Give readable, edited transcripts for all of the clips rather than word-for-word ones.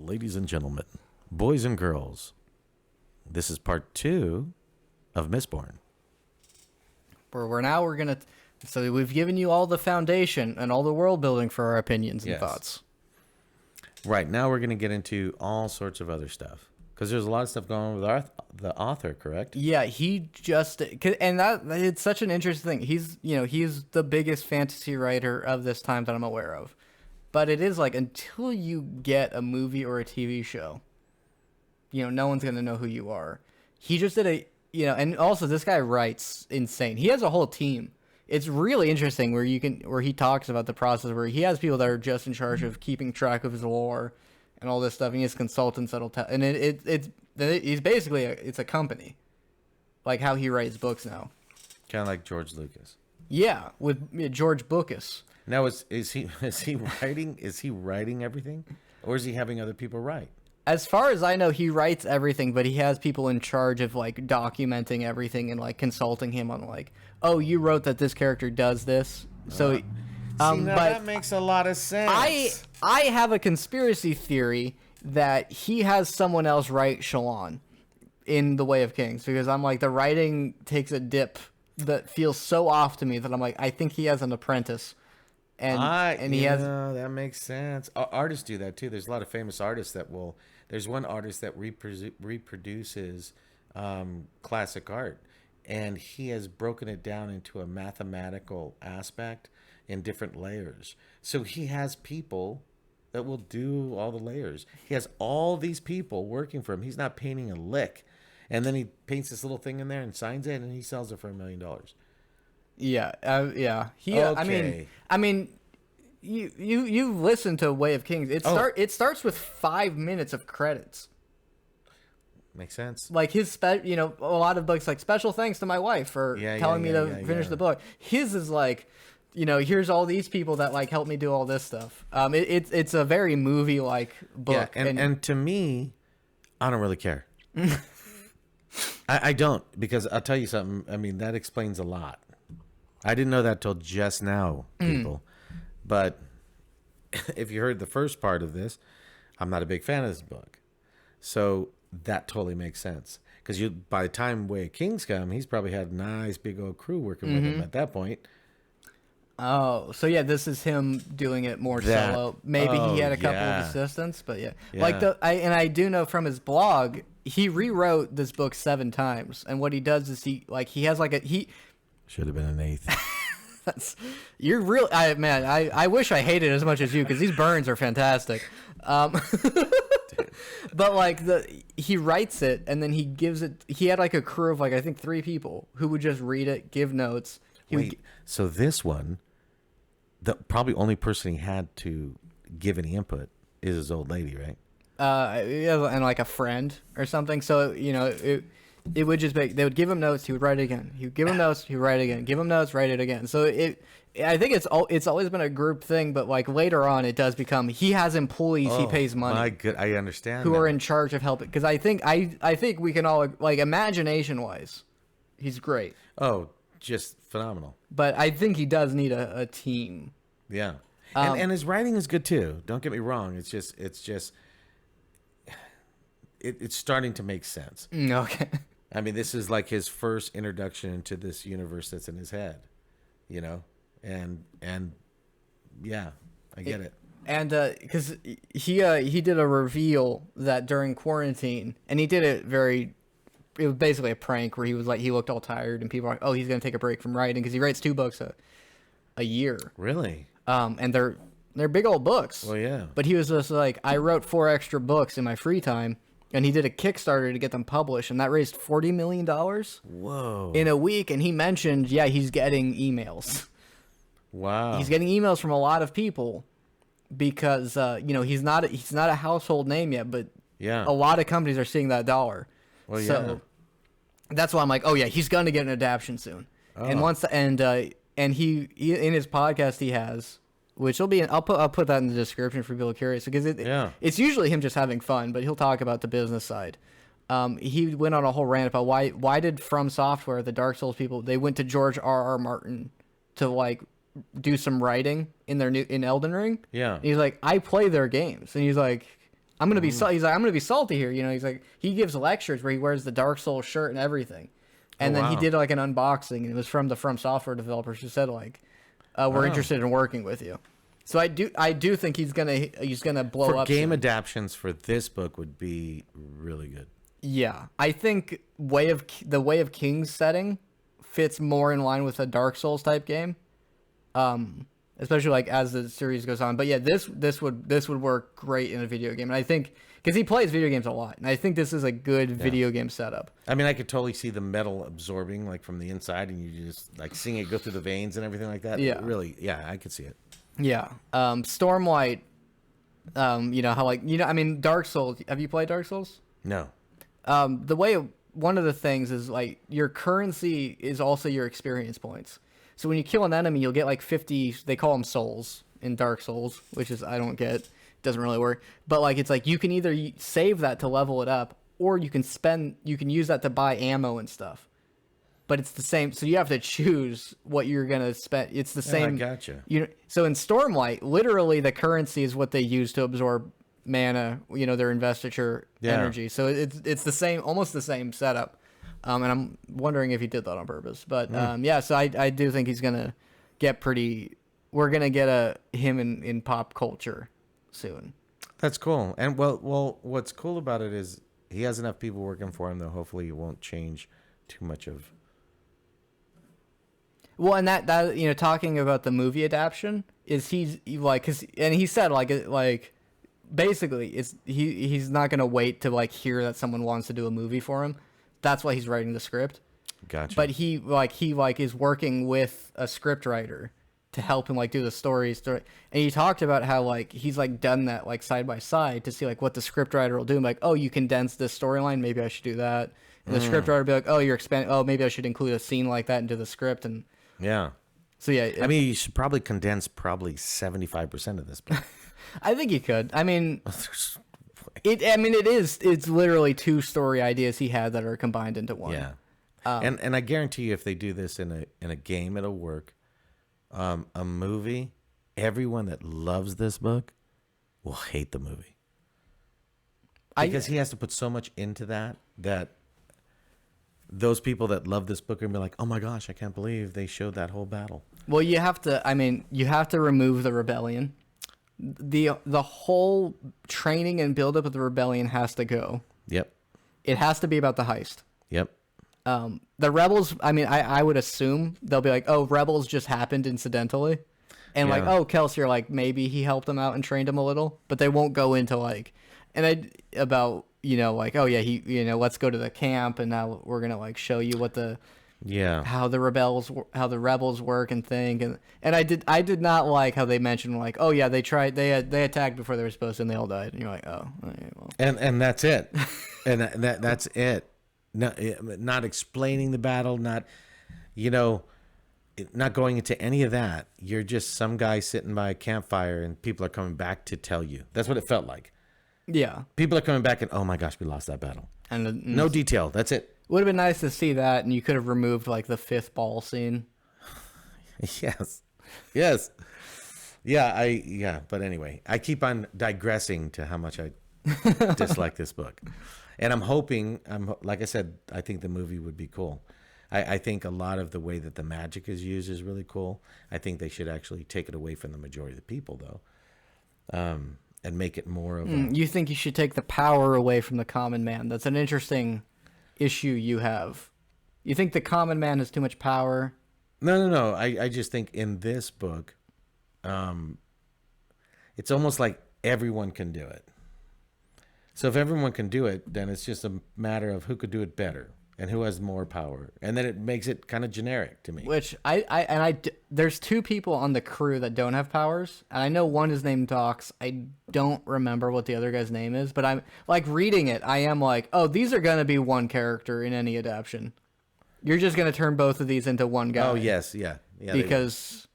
ladies and gentlemen, boys and girls, this is part 2 of Mistborn. We're going to... So we've given you all the foundation and all the world building for our opinions and thoughts. Right, now we're going to get into all sorts of other stuff. Because there's a lot of stuff going on with the author, correct? Yeah, he just... And it's such an interesting thing. He's the biggest fantasy writer of this time that I'm aware of. But it is like, until you get a movie or a TV show, no one's going to know who you are. He just did and also this guy writes insane. He has a whole team. It's really interesting where he talks about the process where he has people that are just in charge of keeping track of his lore and all this stuff. And he has consultants that'll tell, and he's basically it's a company, like how he writes books now. Kind of like George Lucas. Yeah, with George Lucas. Now is he writing? Is he writing everything, or is he having other people write? As far as I know, he writes everything, but he has people in charge of like documenting everything and like consulting him on like, oh, you wrote that this character does this, so. But that makes a lot of sense. I have a conspiracy theory that he has someone else write Shallan in The Way of Kings, because I'm like, the writing takes a dip that feels so off to me that I'm like, I think he has an apprentice. And he has... that makes sense. Artists do that too. There's a lot of famous artists that will... There's one artist that reproduces classic art, and he has broken it down into a mathematical aspect in different layers. So he has people that will do all the layers. He has all these people working for him. He's not painting a lick. And then he paints this little thing in there and signs it, and he sells it for $1 million. Yeah, yeah. Okay. I mean, you listen to Way of Kings. It starts with 5 minutes of credits. Makes sense. Like his a lot of books like special thanks to my wife for telling me to finish the book. His is like, here's all these people that like helped me do all this stuff. It's a very movie like book. Yeah, and to me, I don't really care. I don't, because I'll tell you something. I mean, that explains a lot. I didn't know that till just now, people. But if you heard the first part of this, I'm not a big fan of this book. So that totally makes sense. Because by the time Way of Kings come, he's probably had a nice big old crew working with him at that point. Oh, so yeah, this is him doing it more solo. Maybe he had a couple of assistants, but yeah. Like I do know from his blog, he rewrote this book 7 times. And what he does is he has should have been an 8th. You're real. I wish I hated it as much as you, because these burns are fantastic. But like he writes it and then he gives it. He had like a crew of like I think 3 people who would just read it, give notes. So this one, the probably only person he had to give any input is his old lady, right? And like a friend or something. So it would just be, they would give him notes, he would write it again. He would give him notes, he would write it again. Give him notes, write it again. So I think it's always been a group thing, but like later on it does become, he has employees he pays money. My good, I understand. Who are in charge of helping, because I think we can all, like, imagination wise, he's great. Oh, just phenomenal. But I think he does need a team. Yeah. And his writing is good too. Don't get me wrong. It's starting to make sense. Okay. I mean, this is like his first introduction into this universe that's in his head, and yeah, I get it. And because he did a reveal that during quarantine, and he did it it was basically a prank where he was like, he looked all tired, and people were like, oh, he's gonna take a break from writing because he writes 2 books a year. Really? And they're big old books. Well, yeah. But he was just like, I wrote 4 extra books in my free time. And he did a Kickstarter to get them published, and that raised $40 million. Whoa! In a week, and he mentioned, he's getting emails. Wow! He's getting emails from a lot of people because he's not a household name yet, but a lot of companies are seeing that dollar. Well, so that's why I'm like, oh yeah, he's gonna get an adaptation soon. Oh. And he in his podcast he has. Which will be, I'll put that in the description for people curious, because it's usually him just having fun, but he'll talk about the business side. He went on a whole rant about why did From Software, the Dark Souls people, they went to George R.R. Martin to like do some writing in Elden Ring. Yeah. And he's like, I play their games, and he's like, I'm gonna be he's like, I'm gonna be salty here. You know, he's like, he gives lectures where he wears the Dark Souls shirt and everything. And then he wow. did like an unboxing, and it was from the From Software developers who said like, we're Oh. interested in working with you. So I do think he's gonna blow For up game soon. adaptations for this book would be really good. Yeah, I think the Way of Kings setting fits more in line with a Dark Souls type game, especially like as the series goes on. But yeah, this would work great in a video game, and I think because he plays video games a lot, and I think this is a good video game setup. I mean, I could totally see the metal absorbing like from the inside, and you just like seeing it go through the veins and everything like that. Yeah. Really, yeah, I could see it. Yeah, Stormlight. You know how like I mean Dark Souls. Have you played Dark Souls? No. One of the things is like your currency is also your experience points. So when you kill an enemy, you'll get like 50. They call them souls in Dark Souls, which is I don't get. Doesn't really work. But like it's like you can either save that to level it up, or you can use that to buy ammo and stuff. But it's the same. So you have to choose what you're gonna spend. It's the same. I gotcha. So in Stormlight, literally the currency is what they use to absorb mana, their investiture energy. So it's the same, almost the same setup. And I'm wondering if he did that on purpose. But yeah, so I do think he's gonna get we're gonna get him in pop culture soon. That's cool. And well, what's cool about it is he has enough people working for him that hopefully it won't change too much of. Well, and that talking about the movie adaptation is he's like, and he said like basically he's not gonna wait to like hear that someone wants to do a movie for him. That's why he's writing the script. Gotcha. But he is working with a script writer to help him like do the story. And he talked about how like he's like done that like side by side to see like what the script writer will do. I'm like, oh, you condense this storyline, maybe I should do that. And the script writer will be like, oh, you're expanding. Oh, maybe I should include a scene like that into the script. And yeah. So yeah, I mean, you should probably condense 75% of this book. I think you could. I mean, it's literally 2 story ideas he had that are combined into one. Yeah. And I guarantee you, if they do this in a game, it'll work. A movie, everyone that loves this book will hate the movie because he has to put so much into that those people that love this book are gonna be like, oh my gosh, I can't believe they showed that whole battle. Well, you have to remove the rebellion. The whole training and buildup of the rebellion has to go. Yep. It has to be about the heist. Yep. The rebels, I would assume they'll be like, oh, rebels just happened incidentally. And like, oh, Kelsier, like maybe he helped them out and trained them a little, but they won't go into like, about, like, oh yeah, he, let's go to the camp and now we're going to like show you what how the rebels work and think. And I did not like how they mentioned like, oh yeah, they attacked before they were supposed to and they all died. And you're like, oh, okay, well. And that's it. And that's it. Not explaining the battle, not going into any of that. You're just some guy sitting by a campfire and people are coming back to tell you. That's what it felt like. Yeah. People are coming back and, oh my gosh, we lost that battle. And no detail. That's it. Would have been nice to see that, and you could have removed like the 5th ball scene. Yes. Yeah, but anyway, I keep on digressing to how much I dislike this book. And I'm hoping, like I said, I think the movie would be cool. I think a lot of the way that the magic is used is really cool. I think they should actually take it away from the majority of the people, though, and make it more of You think you should take the power away from the common man? That's an interesting issue you have. You think the common man has too much power? No. I just think in this book, it's almost like everyone can do it. So if everyone can do it, then it's just a matter of who could do it better and who has more power. And then it makes it kind of generic to me. Which there's 2 people on the crew that don't have powers. And I know one is named Dox. I don't remember what the other guy's name is, but I'm like reading it. I am like, oh, these are going to be one character in any adaptation. You're just going to turn both of these into one guy. Oh, yes. Yeah. Because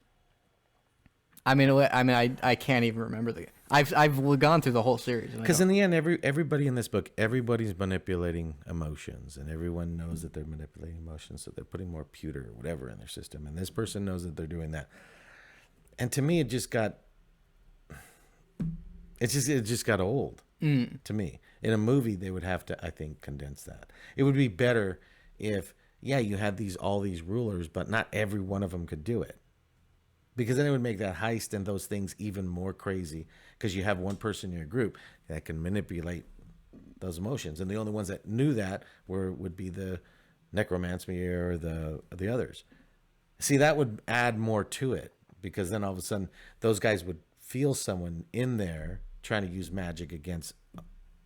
I can't even remember I've gone through the whole series. Because in the end, everybody in this book, everybody's manipulating emotions, and everyone knows that they're manipulating emotions, so they're putting more pewter or whatever in their system, and this person knows that they're doing that. And to me, it just got It just got old to me. In a movie, they would have to, I think, condense that. It would be better if, yeah, you had all these rulers, but not every one of them could do it. Because then it would make that heist and those things even more crazy. Because you have one person in your group that can manipulate those emotions, and the only ones that knew that would be the necromancer or the others. See, that would add more to it, because then all of a sudden those guys would feel someone in there trying to use magic against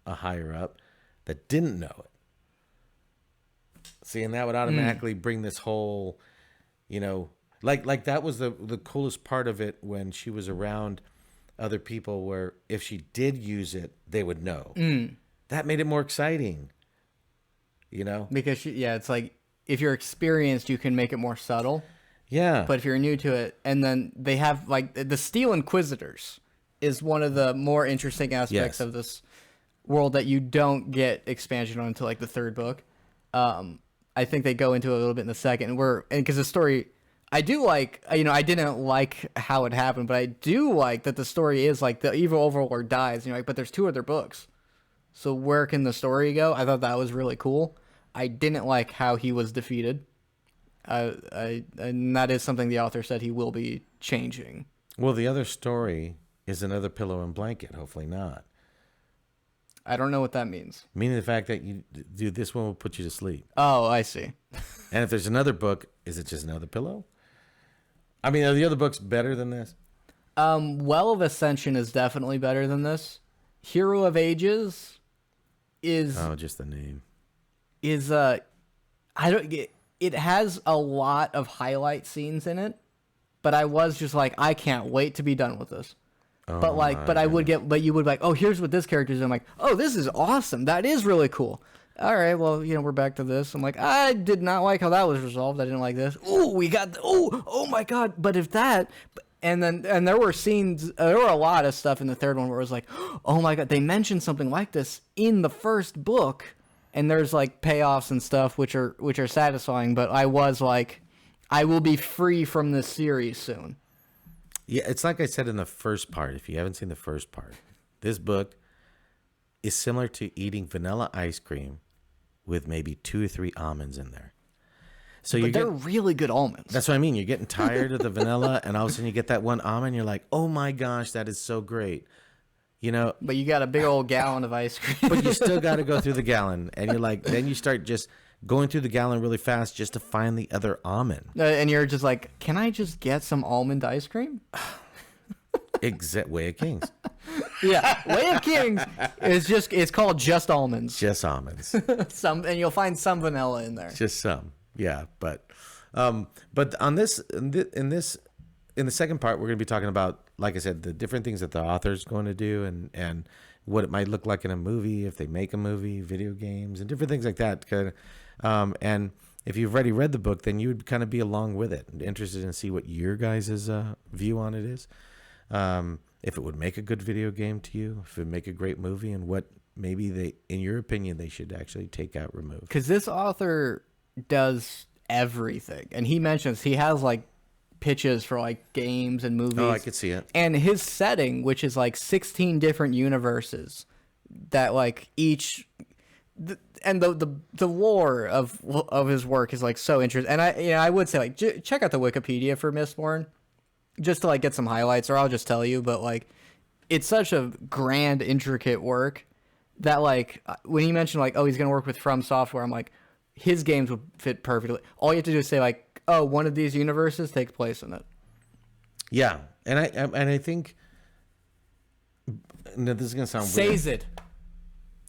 a higher up that didn't know it. See, and that would automatically bring this whole, like that was the coolest part of it when she was around other people, where if she did use it, they would know. That made it more exciting, Because it's like, if you're experienced, you can make it more subtle. Yeah. But if you're new to it, and then they have like the Steel Inquisitors is one of the more interesting aspects of this world that you don't get expansion on until like the third book. I think they go into it a little bit in the second, and because the story, I do like, I didn't like how it happened, but I do like that the story is like the evil overlord dies, but there's 2 other books. So where can the story go? I thought that was really cool. I didn't like how he was defeated. And that is something the author said he will be changing. Well, the other story is another pillow and blanket. Hopefully not. I don't know what that means. Meaning the fact that this one will put you to sleep. Oh, I see. And if there's another book, is it just another pillow? I mean, are the other books better than this? Well of Ascension is definitely better than this. Hero of Ages is... Oh, just the name. It has a lot of highlight scenes in it, but I was just like, I can't wait to be done with this. Oh, but you would be like, oh, here's what this character is. I'm like, oh, this is awesome. That is really cool. All right, well, we're back to this. I'm like, I did not like how that was resolved. I didn't like this. Oh, we got, oh my God. But if that, and there were scenes, there were a lot of stuff in the third one where it was like, oh my God, they mentioned something like this in the first book. And there's like payoffs and stuff which are satisfying, but I was like, I will be free from this series soon. Yeah, it's like I said in the first part. If you haven't seen the first part, this book is similar to eating vanilla ice cream with maybe 2 or 3 almonds in there. So they're really good almonds. That's what I mean. You're getting tired of the vanilla, and all of a sudden you get that one almond. You're like, oh my gosh, that is so great. But you got a big old gallon of ice cream. But you still got to go through the gallon. And you're like, then you start just going through the gallon really fast just to find the other almond. And you're just like, can I just get some almond ice cream? Way of Kings. Yeah. Way of Kings it's called just almonds. Just almonds. And you'll find some vanilla in there. Just some. Yeah. But on this, in the second part, we're going to be talking about, like I said, the different things that the author's going to do and what it might look like in a movie, if they make a movie, video games, and different things like that. And if you've already read the book, then you would kind of be along with it, interested in see what your guys' view on it is. If it would make a good video game to you, if it would make a great movie, and what maybe in your opinion, they should actually take out, remove. Because this author does everything. And he mentions he has like pitches for like games and movies. Oh, I could see it. And his setting, which is like 16 different universes that like each and the lore of his work is like so interesting. And I would say like check out the Wikipedia for Mistborn just to like get some highlights, or I'll just tell you, but like it's such a grand, intricate work that like when he mentioned like, oh, he's going to work with From Software, I'm like, his games would fit perfectly. All you have to do is say like, oh, one of these universes takes place in it. Yeah, and I think this is gonna sound weird. Sazed.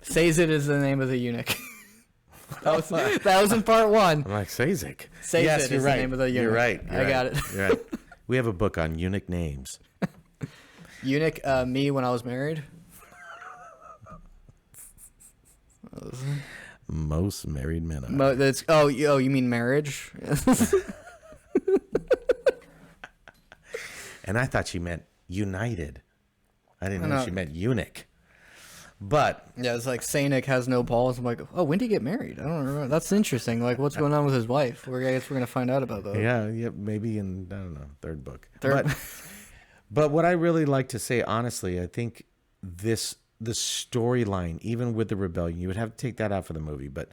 Sazed is the name of the eunuch. that was in part 1. I'm like Sazed. Sazed yes, is right. the name of the eunuch. You're right. I got it. You're right. We have a book on eunuch names. Eunuch, me when I was married. Most married men are. You mean marriage? And I thought she meant united. I didn't know she meant eunuch. But yeah, it's like Sanic has no balls. I'm like, oh, when did he get married? I don't remember. That's interesting. Like, what's going on with his wife? I guess we're gonna find out about that. Yeah, maybe in third book. But what I really like to say, honestly, I think the storyline, even with the rebellion, you would have to take that out for the movie, but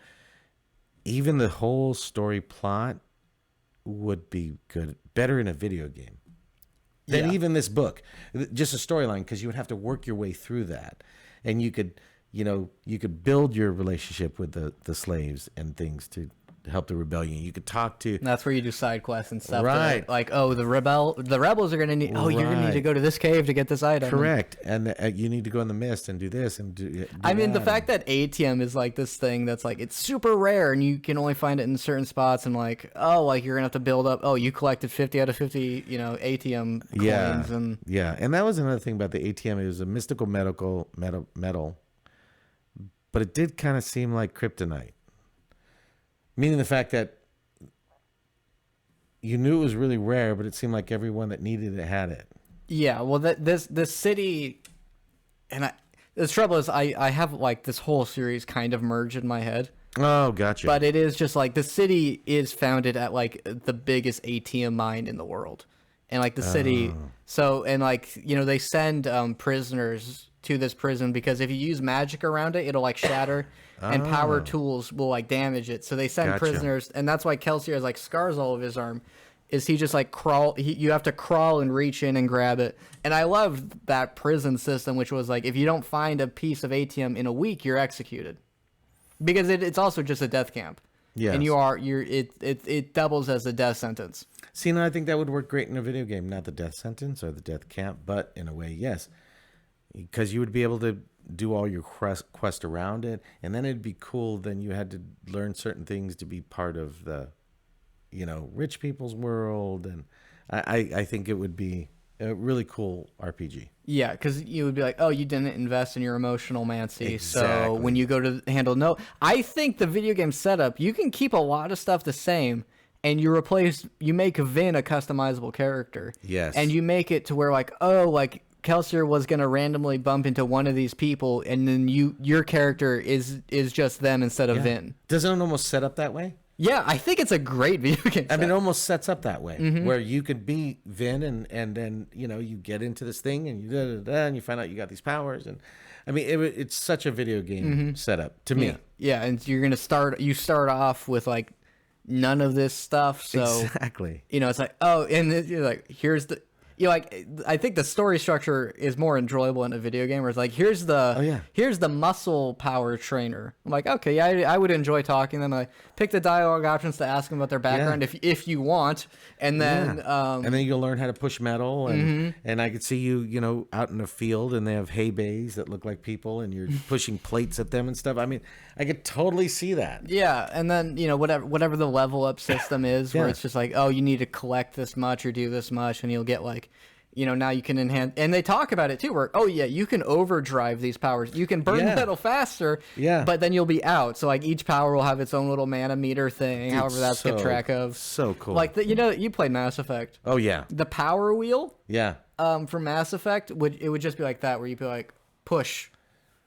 even the whole story plot would be better in a video game than even this book. Just a storyline, because you would have to work your way through that, and you could build your relationship with the slaves and things to help the rebellion. You could talk to. And that's where you do side quests and stuff. Right. Like, oh, the rebels are gonna need. Oh, you're gonna need to go to this cave to get this item. Correct. And you need to go in the mist and do this and do I mean, the that. fact that ATM is like this thing that's like it's super rare and you can only find it in certain spots, and like, oh, like you're gonna have to build up. Oh, you collected 50 out of 50, ATM coins and and that was another thing about the ATM. It was a mystical metal, but it did kind of seem like kryptonite. Meaning the fact that you knew it was really rare, but it seemed like everyone that needed it had it. Yeah, well, this city, and the trouble is, I have like this whole series kind of merged in my head. Oh, gotcha. But it is just like the city is founded at like the biggest ATM mine in the world, and like the city. So and like they send prisoners to this prison because if you use magic around it, it'll like shatter. And power tools will like damage it, so they send prisoners, and that's why Kelsier has like scars all over his arm. Is he just like crawl? You have to crawl and reach in and grab it. And I love that prison system, which was like if you don't find a piece of ATM in a week, you're executed, because it's also just a death camp. Yeah, and it doubles as a death sentence. See, now I think that would work great in a video game, not the death sentence or the death camp, but in a way, yes, because you would be able to do all your quest around it, and then it'd be cool. Then you had to learn certain things to be part of the rich people's world, and I think it would be a really cool RPG. Yeah, because you would be like, oh, you didn't invest in your emotional mancy, so when you go to handle I think the video game setup, you can keep a lot of stuff the same, and you make Vin a customizable character. Yes. And you make it to where like, oh, like Kelsier was gonna randomly bump into one of these people, and then your character is just them instead of Vin. Doesn't it almost set up that way? Yeah, I think it's a great video game. I mean, it almost sets up that way, where you could be Vin, and then you get into this thing, and and you find out you got these powers, and I mean, it's such a video game setup to me. Yeah, and you're gonna start off with like none of this stuff, so exactly. It's like, oh, and you're like, here's the. I think the story structure is more enjoyable in a video game where it's like, here's the muscle power trainer. I'm like, okay, yeah, I would enjoy talking to them. I pick the dialogue options to ask them about their background if you want, and then and then you'll learn how to push metal, and I could see you out in a field, and they have hay bays that look like people, and you're pushing plates at them and stuff. I mean, I could totally see that. Yeah, and then whatever the level up system is, where it's just like, oh, you need to collect this much or do this much, and you'll get like. Now you can enhance, and they talk about it too, where, oh yeah, you can overdrive these powers. You can burn metal faster, but then you'll be out. So like each power will have its own little mana meter thing, however that's kept track of. So cool. Like, you played Mass Effect. Oh yeah. The power wheel. Yeah. From Mass Effect, would just be like that, where you'd be like, push.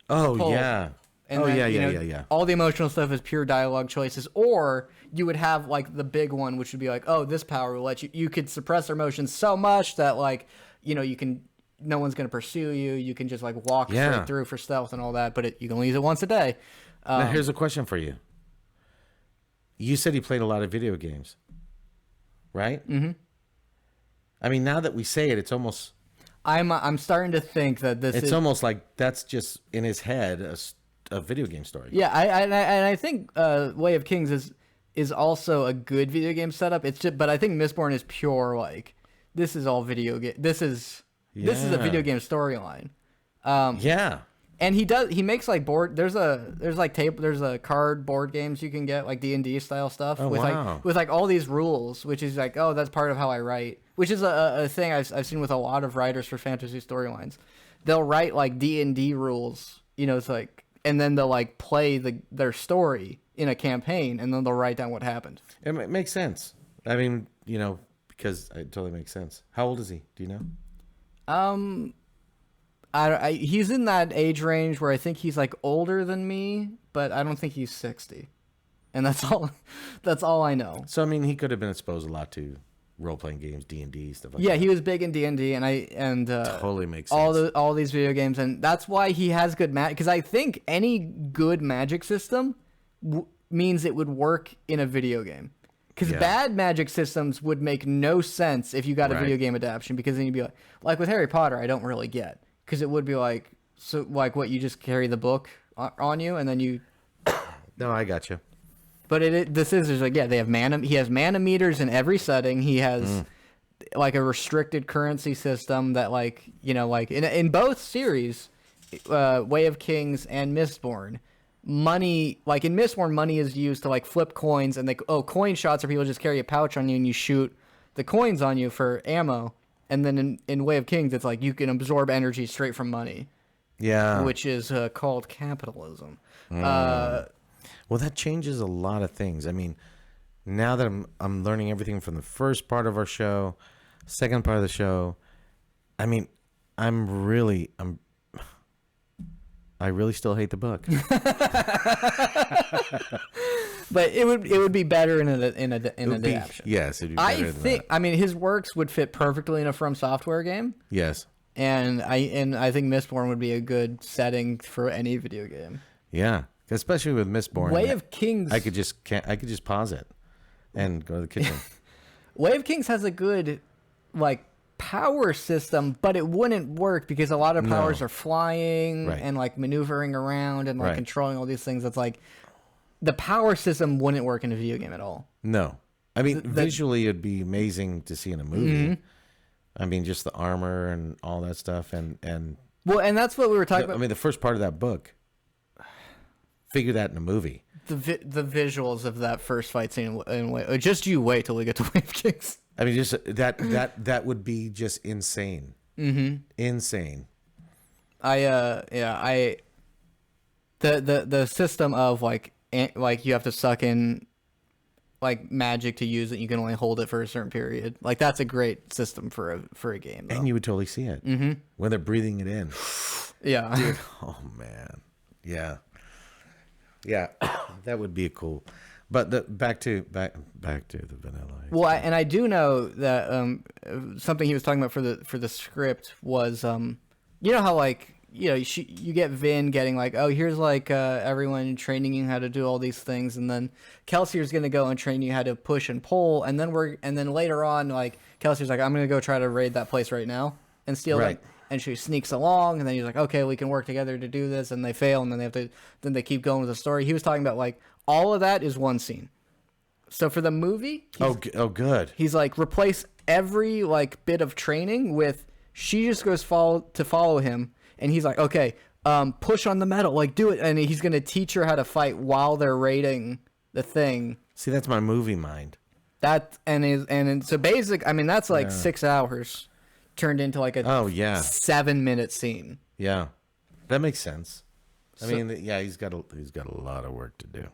Oh pull. Yeah. And then, all the emotional stuff is pure dialogue choices, or you would have like the big one, which would be like, oh, this power will let you could suppress their emotions so much that like, you can, no one's going to pursue you. You can just like walk straight through for stealth and all that, but you can only use it once a day. Now here's a question for you. You said you played a lot of video games, right? Mm-hmm. I mean, now that we say it, it's almost. I'm starting to think that it's almost like that's just in his head a video game story. Yeah, I think Way of Kings is also a good video game setup. It's just, but I think Mistborn is pure like this is all video game. This is a video game storyline. And he makes like there's a card board games you can get, like D&D style stuff with like all these rules, which is like, oh, that's part of how I write, which is a thing I've seen with a lot of writers for fantasy storylines. They'll write like D&D rules, it's like, and then they'll like play their story in a campaign, and then they'll write down what happened. It makes sense. I mean, because it totally makes sense. How old is he? Do you know? He's in that age range where I think he's like older than me, but I don't think he's 60. And that's all I know. So I mean, he could have been exposed a lot to role playing games, D&D stuff like Yeah, that. he was big in D&D, and Totally makes sense. all these video games, and that's why he has good magic. Because I think any good magic system means it would work in a video game. Because Yeah. bad magic systems would make no sense if you got a Right. video game adaptation. Because then you'd be like with Harry Potter, I don't really get, because it would be like, so like what, you just carry the book on you and then you. No, I got you. But the scissors, like, yeah, they have mana. He has mana meters in every setting. He has like a restricted currency system that, like, you know, like in both series, Way of Kings and Mistborn, money, like in Mistborn, money is used to like flip coins, and coin shots are people just carry a pouch on you and you shoot the coins on you for ammo. And then in Way of Kings, it's like you can absorb energy straight from money, Yeah. which is called capitalism. Well, that changes a lot of things. I mean, now that I'm learning everything from the first part of our show, second part of the show, I mean, I really still hate the book. But it would be better in an adaptation. Yes, it'd be better than that. I mean, his works would fit perfectly in a From Software game, Yes. and I think Mistborn would be a good setting for any video game. Yeah, especially with Mistborn. Way of Kings. I could just pause it and go to the kitchen. Way of Kings has a good like power system, but it wouldn't work because a lot of powers are flying Right. and like maneuvering around and like Right. controlling all these things. That's like the power system wouldn't work in a video game at all. No. I mean, visually it'd be amazing to see in a movie. I mean, just the armor and all that stuff and Well, and that's what we were talking about. I mean, the first part of that book, figure that in a movie. The visuals of that first fight scene in just you wait till we get to Way of Kings. I mean, just that would be just insane. Mm-hmm. Insane. The system of like you have to suck in like magic to use it. You can only hold it for a certain period. Like that's a great system for a game. Though. And you would totally see it when they're breathing it in. Yeah. Dude, oh man, yeah, that would be cool. But back to the vanilla. Well, I do know that something he was talking about for the script was you know how like you get Vin getting like, oh, here's like everyone training you how to do all these things, and then Kelsier's gonna go and train you how to push and pull, and then later on like Kelsier's like, I'm gonna go try to raid that place right now and steal Right. it. And she sneaks along, and then he's like, okay, we can work together to do this, and they fail, and then they keep going with the story. He was talking about like all of that is one scene. So for the movie, good. he's like, replace every like bit of training with she just goes follow him, and he's like, okay, push on the metal, like do it, and he's gonna teach her how to fight while they're raiding the thing. See, that's my movie mind. That so basic. I mean, that's like 6 hours turned into like a 7-minute scene. Yeah, that makes sense. I mean, yeah, he's got a lot of work to do.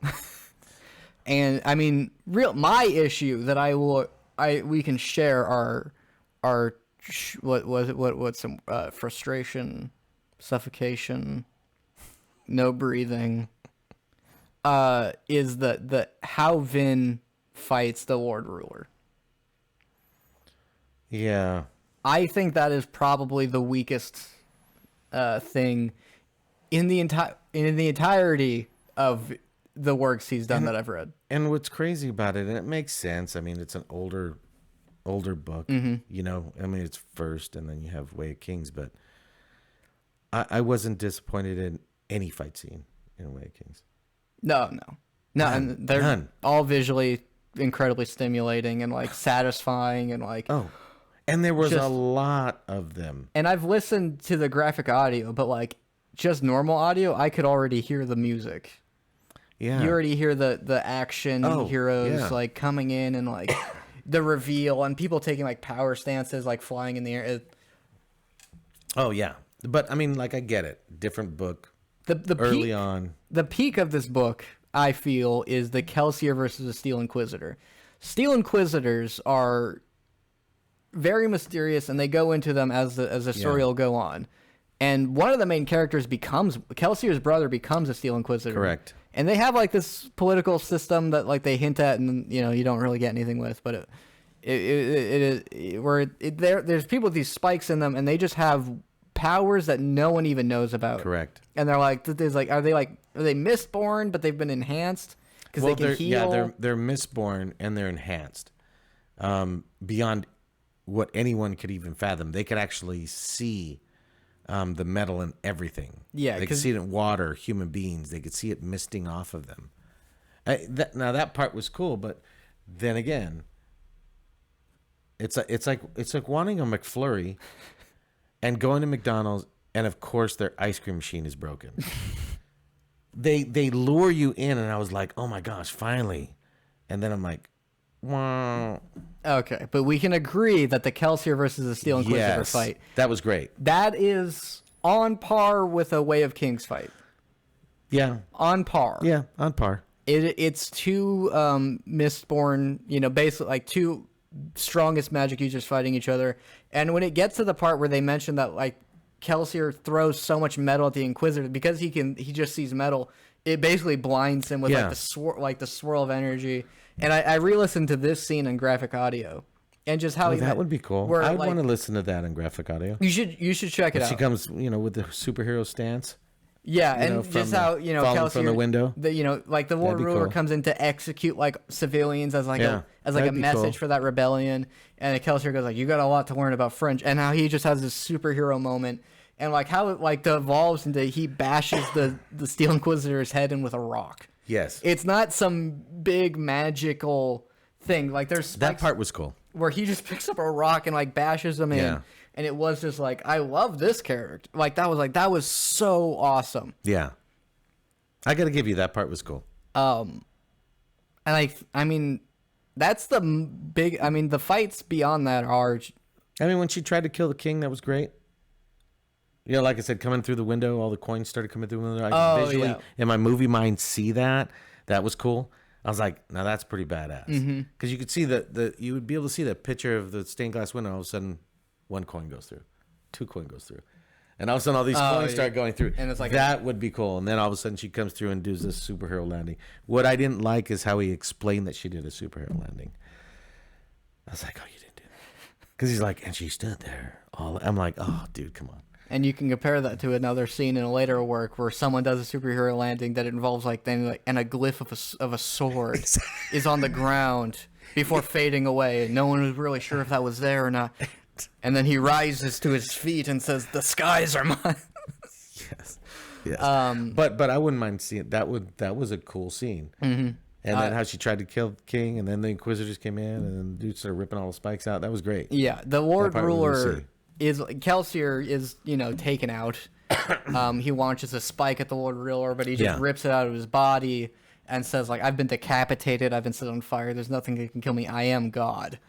And I mean, my issue that we can share are what's some frustration, suffocation, no breathing. Is the how Vin fights the Lord Ruler. Yeah. I think that is probably the weakest thing in the entirety of the works he's done that I've read. And what's crazy about it, and it makes sense. I mean, it's an older book. You know, I mean, it's first, and then you have Way of Kings. But I wasn't disappointed in any fight scene in Way of Kings. No, and they're all visually incredibly stimulating and like satisfying and like. Oh. And there was a lot of them. And I've listened to the graphic audio, but like just normal audio, I could already hear the music. Yeah. You already hear the action heroes like coming in and like the reveal and people taking like power stances, like flying in the air. Oh yeah. But I mean, like I get it. Different book. The early peak, on. The peak of this book, I feel, is the Kelsier versus the Steel Inquisitor. Steel Inquisitors are very mysterious, and they go into them as the story will go on. And one of the main characters Kelsier's brother becomes a Steel Inquisitor. Correct. And they have like this political system that like they hint at, and you know you don't really get anything with. But There's people with these spikes in them, and they just have powers that no one even knows about. Correct. And they're like, are they Mistborn, but they've been enhanced because they can heal? Yeah, they're Mistborn and they're enhanced beyond what anyone could even fathom. They could actually see the metal in everything. Yeah, they could see it in water, human beings. They could see it misting off of them. Now that part was cool, but then again, it's like wanting a McFlurry and going to McDonald's, and of course their ice cream machine is broken. They lure you in, and I was like, oh my gosh, finally. And then I'm like, wow. Okay, but we can agree that the Kelsier versus the Steel Inquisitor fight, that was great. That is on par with a Way of Kings fight. Yeah. On par. Yeah, on par. It's two Mistborn, basically like two strongest magic users fighting each other. And when it gets to the part where they mention that like Kelsier throws so much metal at the Inquisitor because he just sees metal, it basically blinds him with like the swirl of energy. And I re-listened to this scene in graphic audio, and just how that would be cool. I want to listen to that in graphic audio. You should check it out. She comes, with the superhero stance. Yeah, and just how falling from the window. Like the Lord Ruler comes in to execute like civilians as a message for that rebellion, and Kelsier goes like, "You got a lot to learn about French," and how he just has this superhero moment, and like how it like devolves into he bashes the Steel Inquisitor's head in with a rock. Yes, it's not some big magical thing. Like there's that part was cool where he just picks up a rock and like bashes them in. And it was just like, I love this character. That was so awesome. Yeah. I got to give you that part was cool. And that's the big, the fights beyond that are. When she tried to kill the king, that was great. Like I said, coming through the window, all the coins started coming through the window. I could visually, in my movie mind, see that. That was cool. I was like, now that's pretty badass. Because you could see you would be able to see the picture of the stained glass window. All of a sudden, one coin goes through, two coin goes through, and all of a sudden all these coins start going through, and it's like that would be cool. And then all of a sudden she comes through and does this superhero landing. What I didn't like is how he explained that she did a superhero landing. I was like, oh, you didn't do that, because he's like, and she stood there I'm like, oh dude, come on. And you can compare that to another scene in a later work where someone does a superhero landing that involves and a glyph of a sword is on the ground before fading away, and no one was really sure if that was there or not. And then he rises to his feet and says, "The skies are mine." Yes. But I wouldn't mind seeing that. That was a cool scene. Mm-hmm. And then how she tried to kill the king, and then the Inquisitors came in, and then the dude started ripping all the spikes out. That was great. Yeah, the Lord Ruler Kelsier is taken out. He launches a spike at the Lord Ruler, but he just rips it out of his body and says like, "I've been decapitated. I've been set on fire. There's nothing that can kill me. I am God."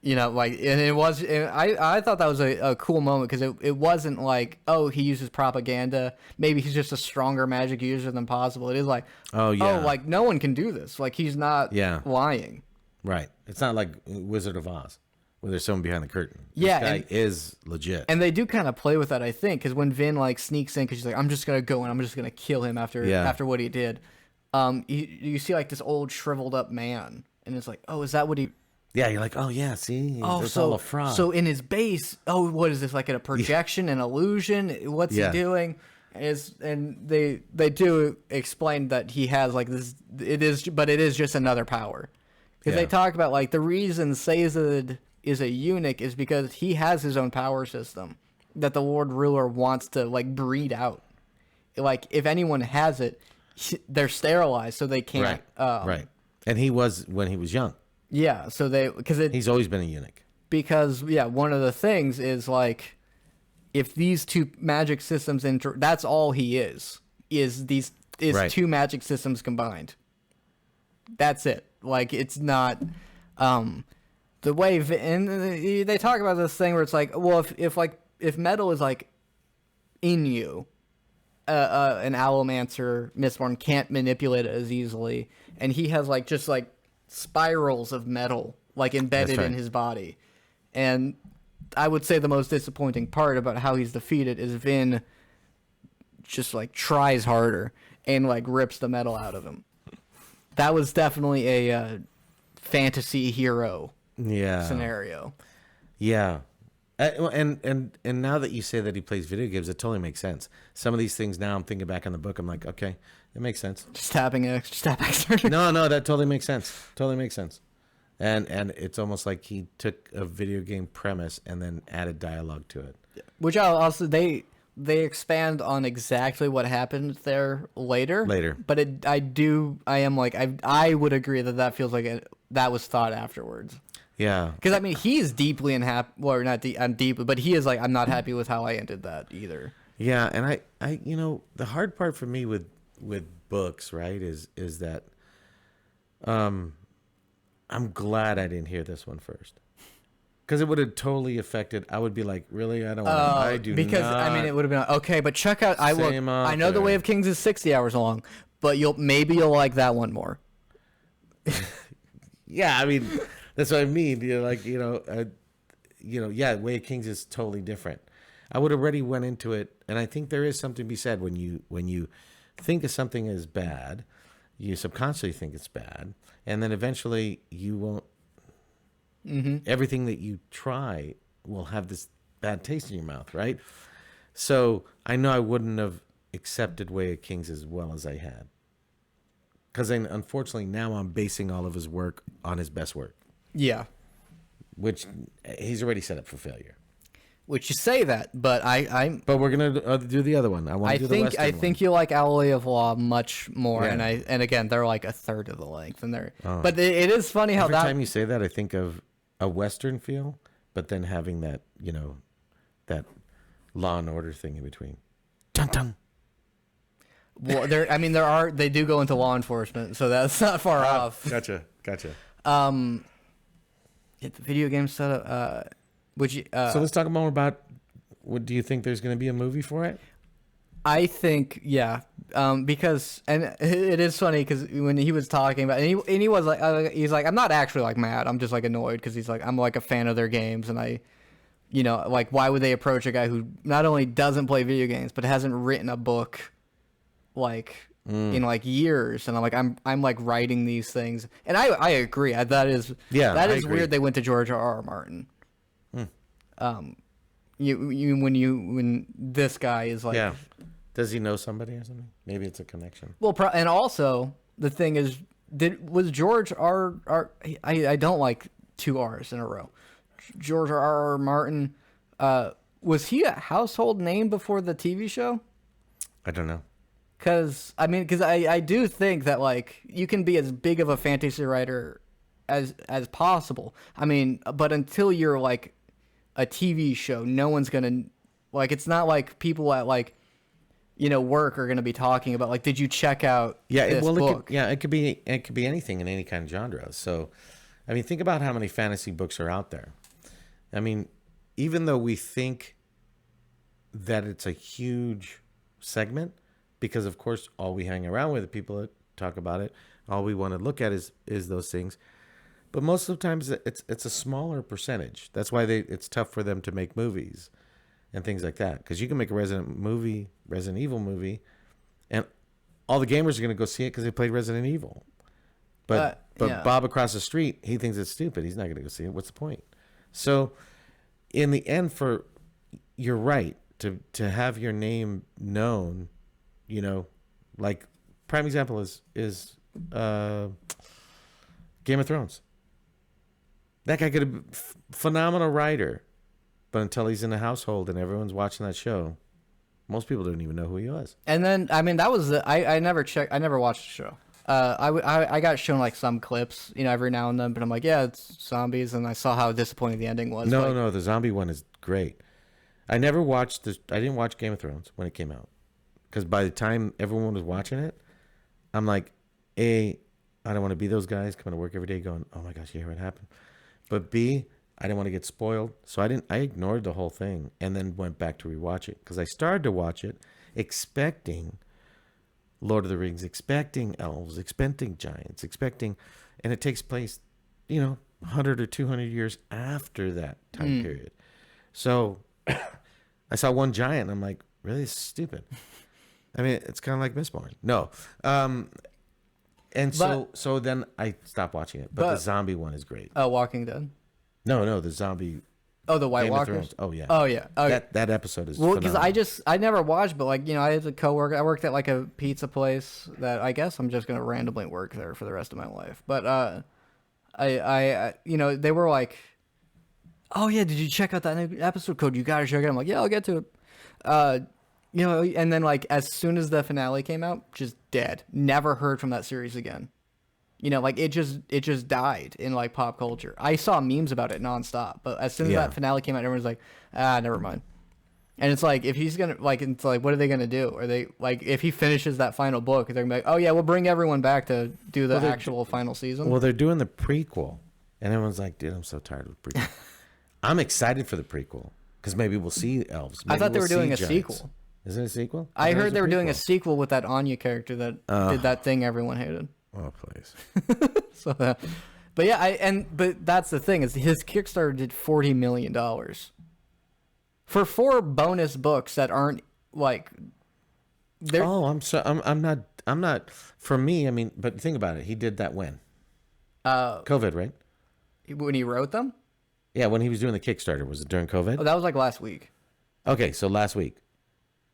And I thought that was a cool moment, because it wasn't like, oh, he uses propaganda. Maybe he's just a stronger magic user than possible. It is like, like no one can do this. Like he's not lying. Right. It's not like Wizard of Oz, where there's someone behind the curtain. Yeah, this guy is legit. And they do kind of play with that, I think, because when Vin like sneaks in, because she's like, I'm just gonna go and I'm just gonna kill him after what he did. You see like this old shriveled up man, and it's like, oh, is that what he? Yeah, you're like, oh yeah, see, it's all a fraud. So in his base, what is this, like a projection, an illusion? What's he doing? And they do explain that he has like this. But it is just another power, because they talk about like the reason Sazed is a eunuch is because he has his own power system that the Lord Ruler wants to like breed out. Like if anyone has it, they're sterilized, so they can't. Right. And he was when he was young. Yeah, so he's always been a eunuch. Because one of the things is like, if these two magic systems that's all he is two magic systems combined. That's it. Like it's not the way, and they talk about this thing where it's like, well, if metal is like in you, an Allomancer Mistborn can't manipulate it as easily, and he has like just like spirals of metal like embedded in his body. And I would say the most disappointing part about how he's defeated is Vin just like tries harder and like rips the metal out of him. That was definitely a fantasy hero Yeah. scenario. Yeah. And now that you say that he plays video games, it totally makes sense. Some of these things now I'm thinking back on the book, I'm like, okay, it makes sense. Just tapping X, just tap X. No, that totally makes sense. Totally makes sense. And it's almost like he took a video game premise and then added dialogue to it. Which I'll also they expand on exactly what happened there later. But I would agree that feels like that was thought afterwards. Yeah. Because I mean, he's deeply unhappy. Well, I'm deeply, but he is like, I'm not happy with how I ended that either. Yeah, and I the hard part for me with books, right, is that I'm glad I didn't hear this one first. Because it would have totally affected. I would be like, really? I don't want to. I do because, not. I mean, it would have been like, okay, but check out. I know The Way of Kings is 60 hours long, but maybe you'll like that one more. Yeah, I mean, that's what I mean. You're like, yeah, Way of Kings is totally different. I would have already went into it, and I think there is something to be said when you think of something as bad, you subconsciously think it's bad, and then eventually you won't. Mm-hmm. Everything that you try will have this bad taste in your mouth, right? So I know I wouldn't have accepted Way of Kings as well as I had. Because unfortunately now I'm basing all of his work on his best work. Yeah. Which he's already set up for failure. Which you say that, but But we're gonna do the other one. I think you like Alloy of Law much more, yeah. and again they're like a third of the length, and they're. Oh. But it is funny how every time you say that, I think of a Western feel, but then having that that Law and Order thing in between. Dun dun. Well, they do go into law enforcement, so that's not far off. Gotcha. The video game setup. So let's talk more about. What do you think? There's going to be a movie for it? I think, yeah, because it is funny because when he was talking about, and he was like, he's like, I'm not actually like mad. I'm just like annoyed because he's like, I'm like a fan of their games, and I, like, why would they approach a guy who not only doesn't play video games but hasn't written a book, like in like years? And I'm like, I'm like writing these things, and I agree. That is weird. They went to George R.R. Martin. When this guy is like, yeah. Does he know somebody or something? Maybe it's a connection. Well, and also the thing is, was George R. I don't like two R's in a row. George R. Martin, was he a household name before the TV show? I don't know. Because I do think that like you can be as big of a fantasy writer as possible. I mean, but until you're like a TV show, no one's gonna like. It's not like people at like. Work are going to be talking about like, did you check out this book? It could be anything in any kind of genre. So, I mean, think about how many fantasy books are out there. I mean, even though we think that it's a huge segment, because of course all we hang around with the people that talk about it, all we want to look at is those things. But most of the times it's a smaller percentage. That's why it's tough for them to make movies and things like that, because you can make a Resident Evil movie, and all the gamers are going to go see it because they played Resident Evil. But yeah. Bob across the street, he thinks it's stupid. He's not going to go see it. What's the point? So, in the end, you're right to have your name known. Like prime example is Game of Thrones. That guy could have been phenomenal writer. But until he's in the household and everyone's watching that show, most people don't even know who he was. And then, I mean, that was I never watched the show. I got shown like some clips, every now and then, but I'm like, yeah, it's zombies, and I saw how disappointing the ending was. No, the zombie one is great. I didn't watch Game of Thrones when it came out, because by the time everyone was watching it, I'm like, A, I don't want to be those guys coming to work every day going, oh my gosh, you hear what happened? But B, I didn't want to get spoiled, so I ignored the whole thing and then went back to rewatch it, because I started to watch it expecting Lord of the Rings, expecting elves, expecting giants, and it takes place, 100 or 200 years after that time period. So I saw one giant, and I'm like, really? This is stupid. I mean, it's kind of like Mistborn. No. So then I stopped watching it, but the zombie one is great. Oh, Walking Dead. No, the zombie Oh, the White Game of Walkers. Thrones. Oh yeah. Oh yeah. Oh, That episode is well, because phenomenal. I never watched, but like I had a coworker. I worked at like a pizza place that I guess I'm just gonna randomly work there for the rest of my life. But they were like, oh yeah, did you check out that new episode? Code, you gotta check it. I'm like, yeah, I'll get to it. And then like as soon as the finale came out, just dead. Never heard from that series again. Like it just died in like pop culture. I saw memes about it nonstop, but as soon as that finale came out, everyone's like, never mind. And it's like, if he's gonna it's like, what are they gonna do? Are they like, if he finishes that final book, they're gonna be like, oh yeah, we'll bring everyone back to do the actual final season. Well, they're doing the prequel, and everyone's like, dude, I'm so tired of the prequel. I'm excited for the prequel because maybe we'll see elves. I thought they were doing a giants. Sequel. Is it a sequel? I heard they were doing a prequel. sequel with that Anya character that did that thing everyone hated. Oh please. So, but yeah, but that's the thing is his Kickstarter did $40 million for 4 bonus books that aren't like. Oh, I'm not. For me, I mean, but think about it. He did that when? COVID, right? When he wrote them. Yeah, when he was doing the Kickstarter, was it during COVID? Oh, that was like last week. Okay, so last week.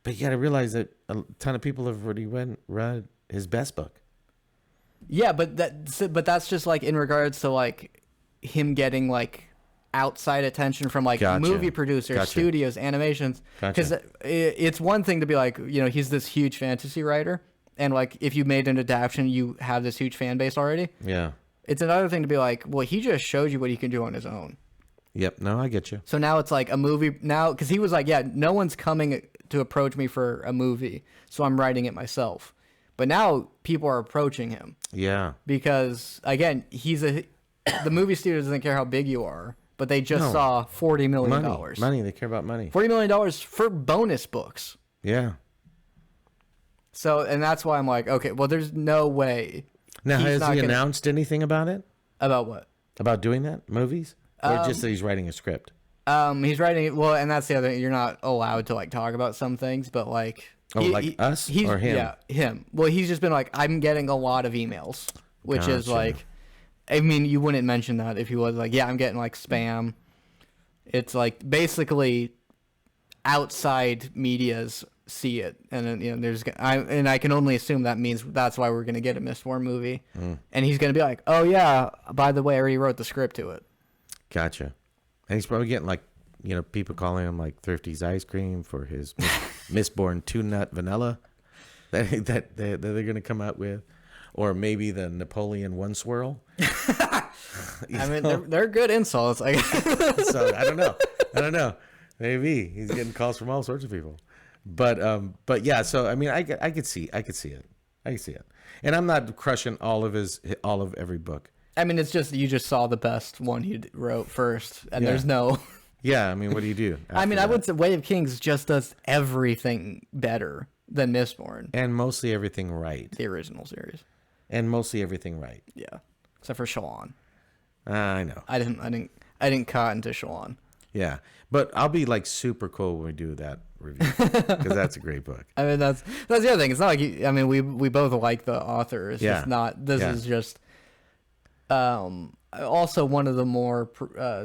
But you got to realize that a ton of people have already read his best book. Yeah, but that's just like in regards to like him getting like outside attention from like movie producers, studios, animations. Because it's one thing to be like, he's this huge fantasy writer, and like if you made an adaptation, you have this huge fan base already. Yeah. It's another thing to be like, well, he just showed you what he can do on his own. Yep. No, I get you. So now it's like a movie now, because he was like, yeah, no one's coming to approach me for a movie, so I'm writing it myself. But now people are approaching him. Yeah. Because again, the movie studio doesn't care how big you are, but they just saw $40 million. Money. They care about money. $40 million for bonus books. Yeah. So, and that's why I'm like, okay, well, there's no way. Now, has he announced anything about it? About what? About doing that? Movies? Or just that he's writing a script? He's writing, well, and that's the other thing. You're not allowed to like talk about some things, but like. Us or him? Yeah, him. Well, he's just been like, I'm getting a lot of emails, which is like, I mean, you wouldn't mention that if he was like, yeah, I'm getting like spam. It's like basically outside medias see it, and then I can only assume that means that's why we're gonna get a Mistborn movie, and he's gonna be like, oh yeah, by the way, I already wrote the script to it. Gotcha. And he's probably getting like, people calling him like Thrifty's ice cream for his Mistborn 2-nut vanilla that they're going to come out with, or maybe the Napoleon 1 swirl. I mean, they're good insults. So I don't know. Maybe he's getting calls from all sorts of people, but yeah. So I mean, I could see it, and I'm not crushing all of every book. I mean, it's just you just saw the best one he wrote first, and there's no. Yeah, I mean, what do you do? I mean, I would say Way of Kings just does everything better than Mistborn. And mostly everything right. The original series. And mostly everything right. Yeah. Except for Shalon. I know. I didn't cotton to Shalon. Yeah. But I'll be like super cool when we do that review. Because that's a great book. I mean, that's the other thing. It's not like, I mean, we both like the author. It's just not, this is just, also one of the more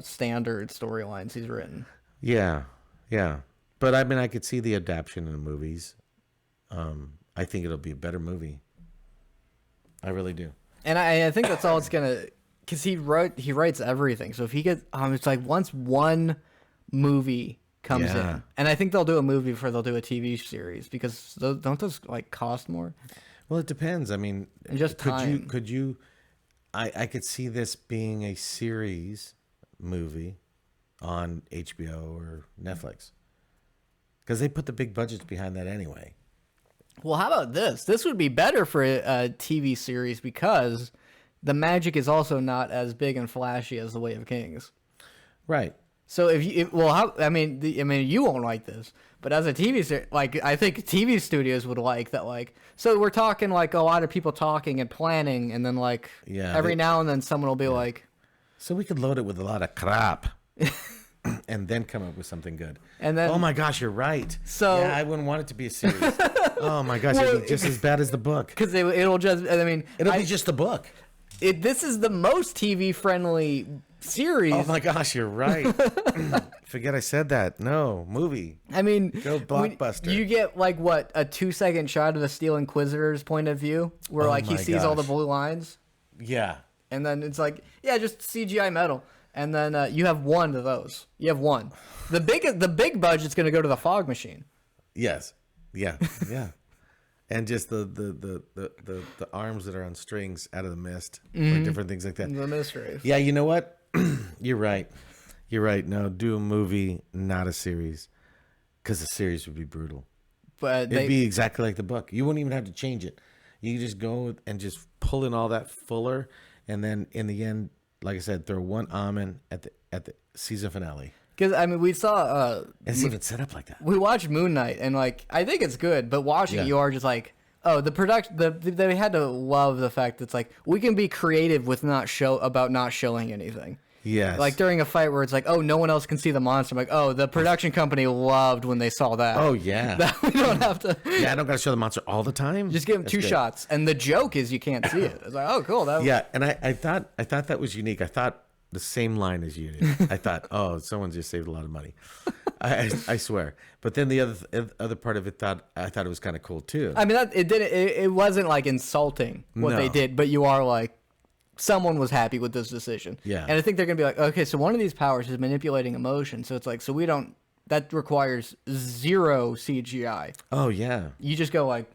standard storylines he's written. Yeah, yeah. But I mean, I could see the adaptation in the movies. I think it'll be a better movie. I really do. And I think that's all it's gonna, because he writes everything. So if he gets, it's like once one movie comes in, and I think they'll do a movie before they'll do a TV series, because don't those like cost more? Well, it depends. I mean, and just time. Could you? I could see this being a series movie on HBO or Netflix, because they put the big budgets behind that anyway. Well, how about this? This would be better for a TV series, because the magic is also not as big and flashy as The Way of Kings. Right. So you won't like this, but as a TV series, like, I think TV studios would like that. Like, so we're talking like a lot of people talking and planning, and then like every now and then someone will be like, so we could load it with a lot of crap, and then come up with something good. And then, oh my gosh, you're right. So I wouldn't want it to be a series. Oh my gosh, it'll be just as bad as the book. Because it'll just, I mean, it'll be just the book. This is the most TV friendly series. Oh my gosh, you're right. Forget I said that. No, movie. I mean, Go blockbuster. You get like what, a 2-second shot of the Steel Inquisitor's point of view, where like he my sees all the gosh. blue lines, Yeah. and then it's like, yeah, just CGI metal, and then you have one of those. You have one. The big budget's gonna go to the fog machine. Yes. Yeah. Yeah. And just the arms that are on strings out of the mist, or different things like that. The mystery. Yeah, you know what? You're right. You're right. No, do a movie, not a series, because the series would be brutal. But It'd be exactly like the book. You wouldn't even have to change it. You could just go and just pull in all that fuller, and then in the end, like I said, throw one almond at the season finale. because I mean, we saw It's even set up like that. we watched Moon Knight, and like I think it's good, but watching it, you are just like, oh, the production. They had to love the fact that it's like we can be creative with not showing anything. Yes. Like during a fight where it's like, oh, no one else can see the monster. I'm like, oh, the production company loved when they saw that. Oh yeah. That we don't have to. Yeah, I don't gotta show the monster all the time. Just give them two shots, and the joke is you can't see it. It's like, oh, cool. Yeah, and I thought that was unique. I thought the same line as you did. I thought, oh, someone just saved a lot of money. I swear. But then the other part of it, I thought it was kind of cool too. I mean, it wasn't like insulting what they No. did, but you are like, someone was happy with this decision. Yeah. And I think they're gonna be like, okay, so one of these powers is manipulating emotion, so it's like, so we don't. That requires 0 CGI. Oh yeah. You just go like.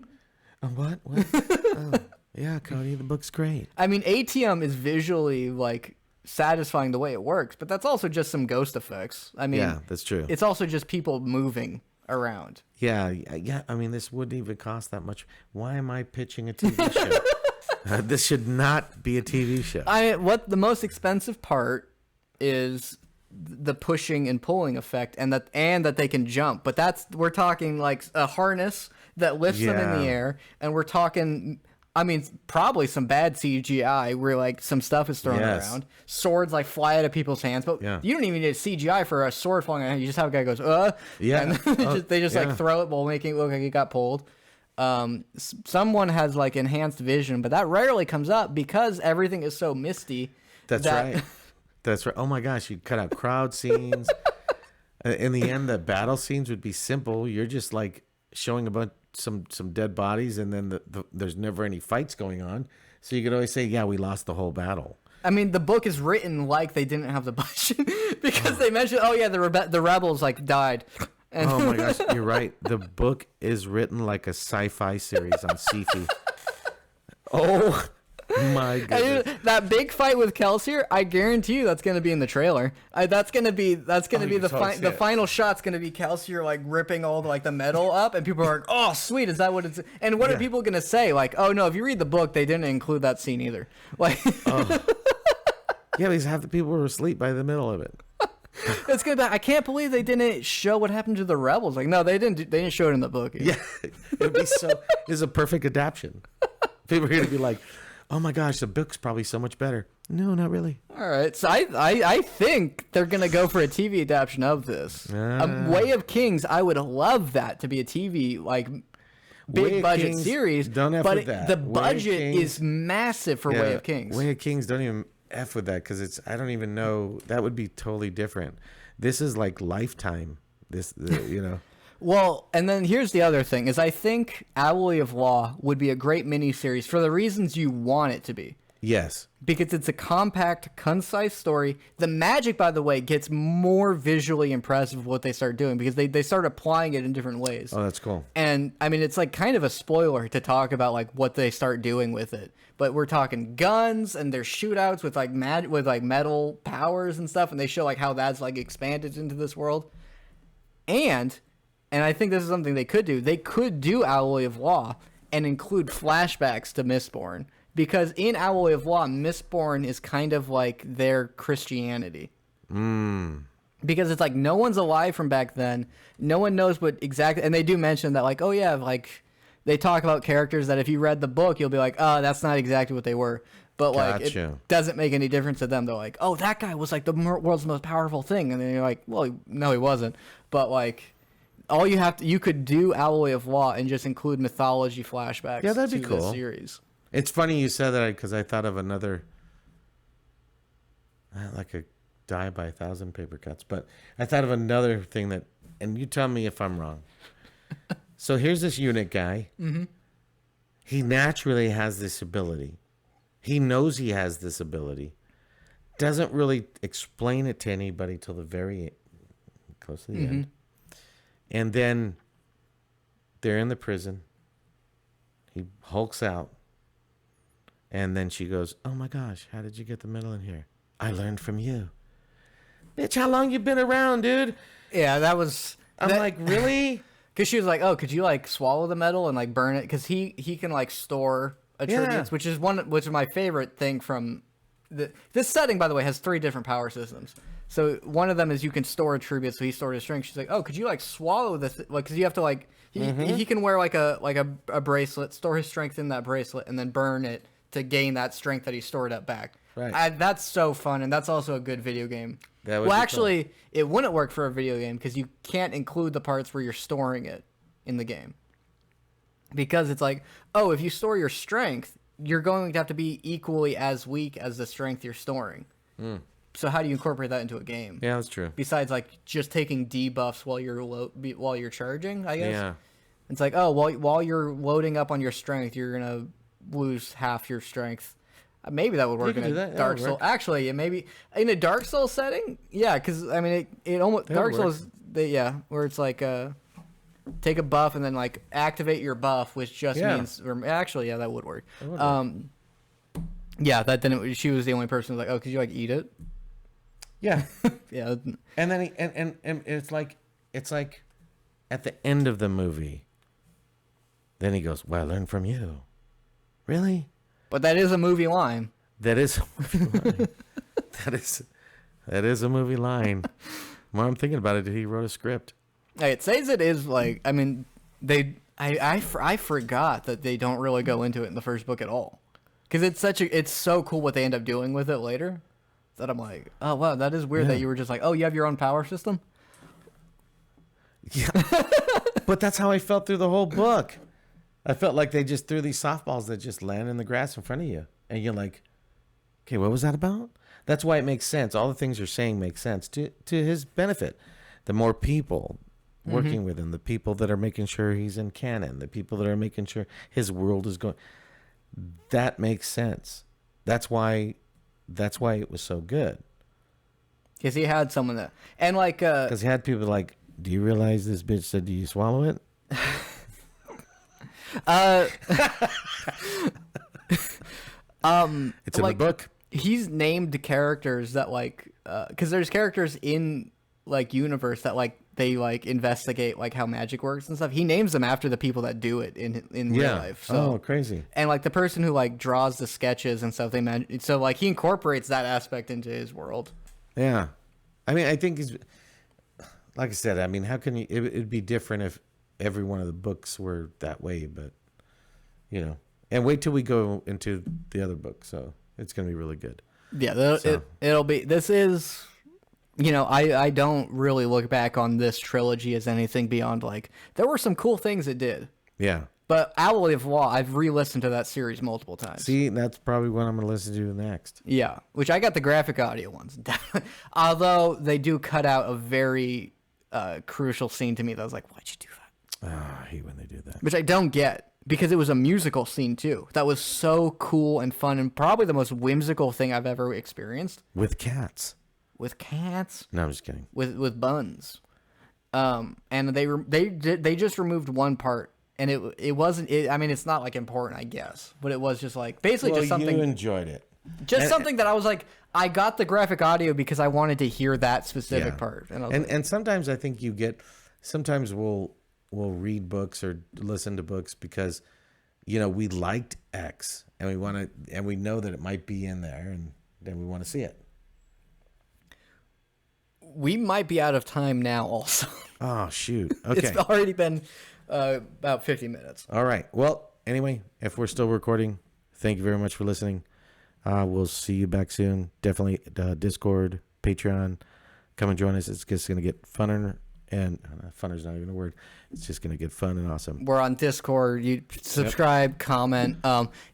What? Oh, yeah, Cody, the book's great. I mean, ATM is visually like satisfying the way it works, but that's also just some ghost effects. I mean, Yeah, that's true. It's also just people moving around. Yeah. I mean, this wouldn't even cost that much. Why am I pitching a TV show? This should not be a TV show. What the most expensive part is the pushing and pulling effect, and that they can jump. But we're talking like a harness that lifts them in the Yeah. air, and we're talking. I mean, probably some bad CGI where like some stuff is thrown Yes. around. Swords like fly out of people's hands, but Yeah. you don't even need a CGI for a sword falling out. You just have a guy goes, Yeah. and then they just yeah. like throw it while making it look like it got pulled. Someone has like enhanced vision, but that rarely comes up because everything is so misty. That's right. That's right. Oh my gosh, you cut out crowd scenes. In the end, the battle scenes would be simple. You're just like showing a bunch some dead bodies, and then there's never any fights going on. So you could always say, "Yeah, we lost the whole battle." I mean, the book is written like they didn't have the budget because they mentioned, oh yeah, the rebels like died. And Oh my gosh, you're right. The book is written like a sci-fi series on Sci-Fi. Oh my goodness. And that big fight with Kelsier, I guarantee you that's going to be in the trailer. That's going to be you the can totally see the it. final shot's going to be Kelsier like ripping all the metal up, and people are like, "Oh, sweet, is that what it's?" And what are Yeah. people going to say? Like, "Oh no, if you read the book, they didn't include that scene either." Like, Yeah, because half the people were asleep by the middle of it. it's gonna be. I can't believe they didn't show what happened to the rebels. Like, no, they didn't. They didn't show it in the book. Yeah, it'd be so. It's a perfect adaptation. People are going to be like, "Oh my gosh, the book's probably so much better." No, not really. All right, so I think they're gonna go for a TV adaptation of this. Way of Kings, I would love that to be a TV like Way big of budget Kings, series. don't F but with that. the Way of budget Kings- is massive for Way of Kings. Way of Kings, don't even F with that because I don't even know. That would be totally different. This is like Lifetime. Well, and then here's the other thing: is I think Alloy of Law would be a great miniseries for the reasons you want it to be. Yes. Because it's a compact, concise story. The magic, by the way, gets more visually impressive with what they start doing because they start applying it in different ways. Oh, that's cool. And I mean, it's like kind of a spoiler to talk about like what they start doing with it. But we're talking guns and there's shootouts with like metal powers and stuff, and they show like how that's like expanded into this world. And I think this is something they could do. They could do Alloy of Law and include flashbacks to Mistborn. Because in Alloy of Law, Mistborn is kind of like their Christianity. Because it's like no one's alive from back then. No one knows what exactly... And they do mention that like, oh yeah, like they talk about characters that if you read the book, you'll be like, oh, that's not exactly what they were. But like Gotcha. it doesn't make any difference to them. They're like, oh, that guy was like the world's most powerful thing. And then you're like, well, no, he wasn't. But like... all you could do Alloy of Law and just include mythology flashbacks. Yeah, that'd be to cool. the series. It's funny you said that because I thought of another like a die by 1,000 paper cuts. But I thought of another thing that, and you tell me if I'm wrong. So here's this unit guy. Mm-hmm. He naturally has this ability. He knows he has this ability. Doesn't really explain it to anybody till the very close to the end. And then they're in the prison. He hulks out. And then she goes, "Oh my gosh, how did you get the medal in here?" "I learned from you." Bitch, how long you been around, dude? Yeah, that was... I'm like, really? Because she was like, "Oh, could you like swallow the metal and like burn it?" Because he can like store attributes, which is my favorite thing from this setting. By the way, has 3 different power systems. So one of them is you can store attributes. So he stored his strength. She's like, "Oh, could you like swallow this?" Like, because you have to like he can wear like a bracelet, store his strength in that bracelet, and then burn it to gain that strength that he stored up back. Right. That's so fun, and that's also a good video game. That would Well, be actually, it wouldn't work for a video game because you can't include the parts where you're storing it in the game. Because it's like, oh, if you store your strength, you're going to have to be equally as weak as the strength you're storing. So how do you incorporate that into a game? Yeah, that's true. Besides, like, just taking debuffs while you're charging, I guess. Yeah. It's like, oh, while you're loading up on your strength, you're gonna lose half your strength. Maybe that would work in a Dark Souls. Actually, yeah, maybe in a Dark Souls setting, yeah, because I mean, it almost Dark Souls, where it's like take a buff and then like activate your buff, which just means actually, yeah, that would work. Yeah, that then she was the only person who was like, oh, could you like eat it? Yeah. Yeah. And then and it's like at the end of the movie, then he goes, "Well, I learned from you." Really? But that is a movie line. That is a movie line. that is a movie line. The more I'm thinking about it, he wrote a script. It says it is like, I mean, I forgot that they don't really go into it in the first book at all, because it's so cool what they end up doing with it later, that I'm like, oh wow, that is weird that you were just like, oh, you have your own power system. Yeah, but that's how I felt through the whole book. I felt like they just threw these softballs that just land in the grass in front of you, and you're like, okay, what was that about? That's why it makes sense. All the things you're saying make sense to his benefit. The more people working with him, the people that are making sure he's in canon, the people that are making sure his world is going, that makes sense. That's why it was so good. Because he had someone that, and like, because he had people like, "Do you realize this bitch said, do you swallow it?" It's in the book. He's named characters that like, because there's characters in like universe that like they like investigate like how magic works and stuff. He names them after the people that do it in real life. So, oh, crazy! And like the person who like draws the sketches and stuff, so like he incorporates that aspect into his world. Yeah, I mean, I think he's, like I said. I mean, how can you? It'd be different if every one of the books were that way, but you know. And wait till we go into the other book, so it's gonna be really good. Yeah, it'll be. This is, you know, I don't really look back on this trilogy as anything beyond like there were some cool things it did. Yeah. But Owl of Law, I've re-listened to that series multiple times. See, that's probably what I'm gonna listen to next. Yeah, which I got the graphic audio ones, although they do cut out a very crucial scene to me that I was like, why'd you do that? I hate when they do that. Which I don't get. Because it was a musical scene, too. That was so cool and fun and probably the most whimsical thing I've ever experienced. With cats. With cats? No, I'm just kidding. With buns. And they just removed one part. And it wasn't... I mean, it's not, like, important, I guess. But it was just, like... Basically just something... you enjoyed it. Just something that I was like... I got the graphic audio because I wanted to hear that specific part. And sometimes I think you get... Sometimes we'll read books or listen to books because, you know, we liked X and we know that it might be in there and then we want to see it. We might be out of time now also. Oh, shoot. Okay. It's already been about 50 minutes. All right. Well, anyway, if we're still recording, thank you very much for listening. We'll see you back soon. Definitely Discord, Patreon. Come and join us. It's just going to get funner and fun is not even a word. It's just going to get fun and awesome. We're on Discord. You subscribe, comment.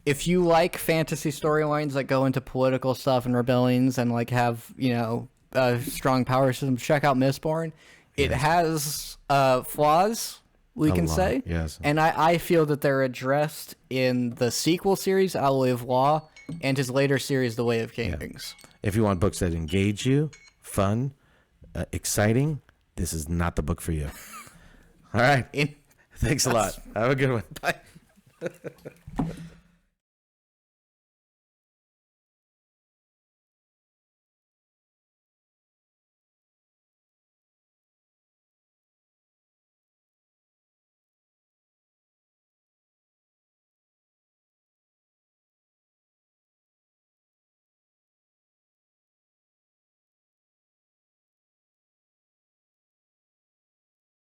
If you like fantasy storylines that go into political stuff and rebellions and like have strong power systems, check out Mistborn. It has flaws, we can say. Yes. And I feel that they're addressed in the sequel series, Alloy of Law, and his later series, The Way of Kings. Yeah. If you want books that engage you, fun, exciting, this is not the book for you. All right. Thanks a lot. Have a good one. Bye.